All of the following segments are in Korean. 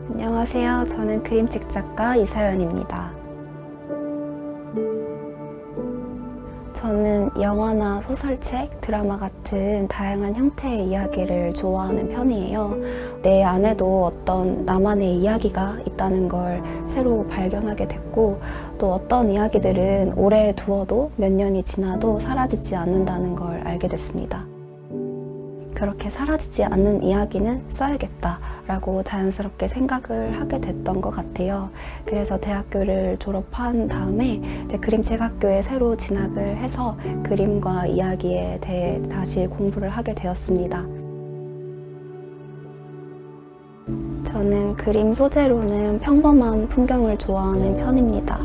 안녕하세요. 저는 그림책 작가 이서연입니다. 저는 영화나 소설책, 드라마 같은 다양한 형태의 이야기를 좋아하는 편이에요. 내 안에도 어떤 나만의 이야기가 있다는 걸 새로 발견하게 됐고, 또 어떤 이야기들은 오래 두어도 몇 년이 지나도 사라지지 않는다는 걸 알게 됐습니다. 그렇게 사라지지 않는 이야기는 써야겠다라고 자연스럽게 생각을 하게 됐던 것 같아요. 그래서 대학교를 졸업한 다음에 이제 그림책 학교에 새로 진학을 해서 그림과 이야기에 대해 다시 공부를 하게 되었습니다. 저는 그림 소재로는 평범한 풍경을 좋아하는 편입니다.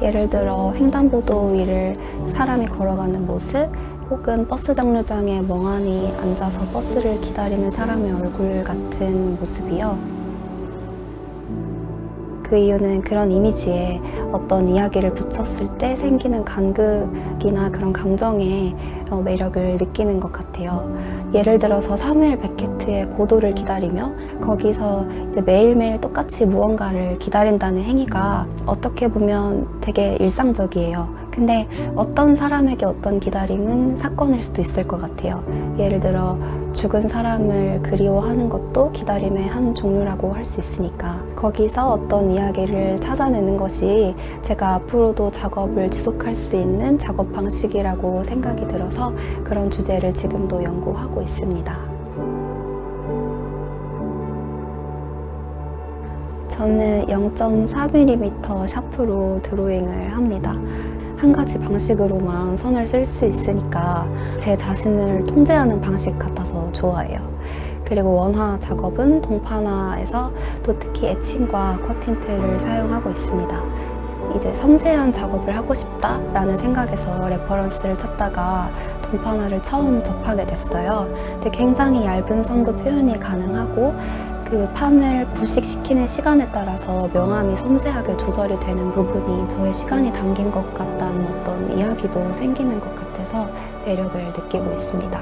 예를 들어 횡단보도 위를 사람이 걸어가는 모습, 혹은 버스 정류장에 멍하니 앉아서 버스를 기다리는 사람의 얼굴 같은 모습이요. 그 이유는 그런 이미지에 어떤 이야기를 붙였을 때 생기는 간극이나 그런 감정의 매력을 느끼는 것 같아요. 예를 들어서 사무엘 베케트의 고도를 기다리며 거기서 이제 매일매일 똑같이 무언가를 기다린다는 행위가 어떻게 보면 되게 일상적이에요. 근데 어떤 사람에게 어떤 기다림은 사건일 수도 있을 것 같아요. 예를 들어 죽은 사람을 그리워하는 것도 기다림의 한 종류라고 할 수 있으니까 거기서 어떤 이야기를 찾아내는 것이 제가 앞으로도 작업을 지속할 수 있는 작업 방식이라고 생각이 들어서 그런 주제를 지금도 연구하고 있습니다. 저는 0.4mm 샤프로 드로잉을 합니다. 한 가지 방식으로만 선을 쓸 수 있으니까 제 자신을 통제하는 방식 같아서 좋아해요. 그리고 원화 작업은 동판화에서 또 특히 에칭과 커팅틀을 사용하고 있습니다. 이제 섬세한 작업을 하고 싶다라는 생각에서 레퍼런스를 찾다가 동판화를 처음 접하게 됐어요. 근데 굉장히 얇은 선도 표현이 가능하고 그 판을 부식시키는 시간에 따라서 명암이 섬세하게 조절이 되는 부분이 저의 시간이 담긴 것 같다는 어떤 이야기도 생기는 것 같아서 매력을 느끼고 있습니다.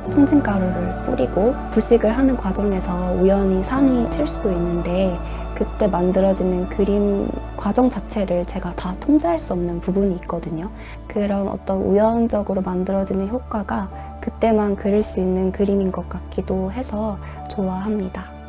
송진가루를 뿌리고 부식을 하는 과정에서 우연히 산이 튈 수도 있는데 그때 만들어지는 그림 과정 자체를 제가 다 통제할 수 없는 부분이 있거든요. 그런 어떤 우연적으로 만들어지는 효과가 그때만 그릴 수 있는 그림인 것 같기도 해서 좋아합니다.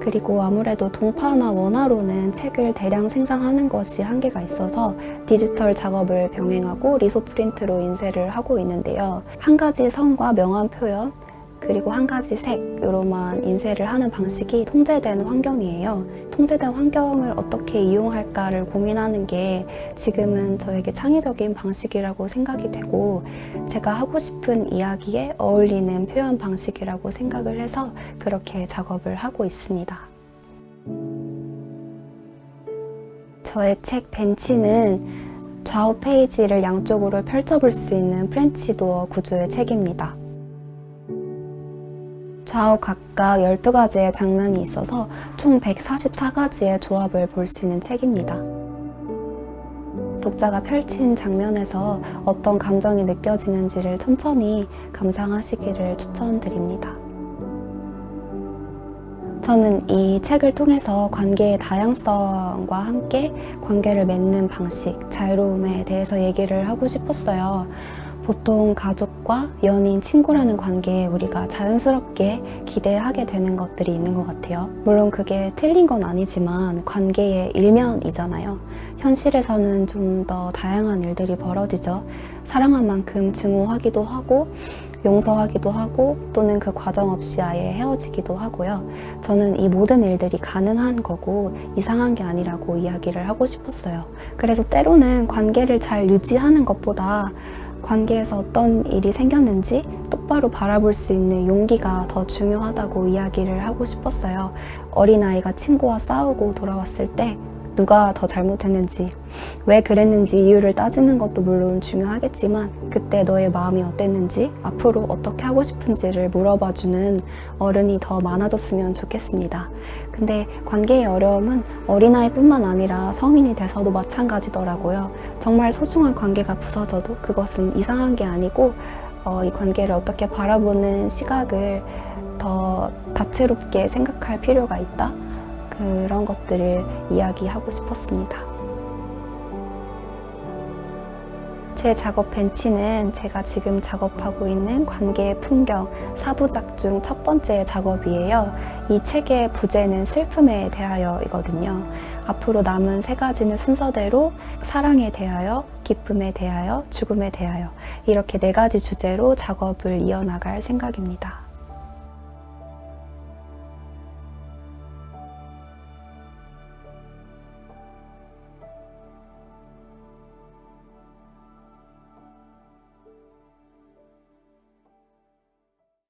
그리고 아무래도 동파나 원화로는 책을 대량 생산하는 것이 한계가 있어서 디지털 작업을 병행하고 리소 프린트로 인쇄를 하고 있는데요. 한 가지 선과 명암 표현, 그리고 한 가지 색으로만 인쇄를 하는 방식이 통제된 환경이에요. 통제된 환경을 어떻게 이용할까를 고민하는 게 지금은 저에게 창의적인 방식이라고 생각이 되고 제가 하고 싶은 이야기에 어울리는 표현 방식이라고 생각을 해서 그렇게 작업을 하고 있습니다. 저의 책 벤치는 좌우 페이지를 양쪽으로 펼쳐볼 수 있는 프렌치 도어 구조의 책입니다. 좌우 각각 12가지의 장면이 있어서 총 144가지의 조합을 볼 수 있는 책입니다. 독자가 펼친 장면에서 어떤 감정이 느껴지는지를 천천히 감상하시기를 추천드립니다. 저는 이 책을 통해서 관계의 다양성과 함께 관계를 맺는 방식, 자유로움에 대해서 얘기를 하고 싶었어요. 보통 가족과 연인, 친구라는 관계에 우리가 자연스럽게 기대하게 되는 것들이 있는 것 같아요. 물론 그게 틀린 건 아니지만 관계의 일면이잖아요. 현실에서는 좀 더 다양한 일들이 벌어지죠. 사랑한 만큼 증오하기도 하고 용서하기도 하고 또는 그 과정 없이 아예 헤어지기도 하고요. 저는 이 모든 일들이 가능한 거고 이상한 게 아니라고 이야기를 하고 싶었어요. 그래서 때로는 관계를 잘 유지하는 것보다 관계에서 어떤 일이 생겼는지 똑바로 바라볼 수 있는 용기가 더 중요하다고 이야기를 하고 싶었어요. 어린아이가 친구와 싸우고 돌아왔을 때 누가 더 잘못했는지, 왜 그랬는지 이유를 따지는 것도 물론 중요하겠지만 그때 너의 마음이 어땠는지, 앞으로 어떻게 하고 싶은지를 물어봐주는 어른이 더 많아졌으면 좋겠습니다. 근데 관계의 어려움은 어린아이뿐만 아니라 성인이 돼서도 마찬가지더라고요. 정말 소중한 관계가 부서져도 그것은 이상한 게 아니고 이 관계를 어떻게 바라보는 시각을 더 다채롭게 생각할 필요가 있다. 그런 것들을 이야기하고 싶었습니다. 제 작업 벤치는 제가 지금 작업하고 있는 관계의 풍경 4부작 중 첫 번째 작업이에요. 이 책의 부제는 슬픔에 대하여이거든요. 앞으로 남은 3가지는 순서대로 사랑에 대하여, 기쁨에 대하여, 죽음에 대하여 이렇게 4가지 주제로 작업을 이어나갈 생각입니다.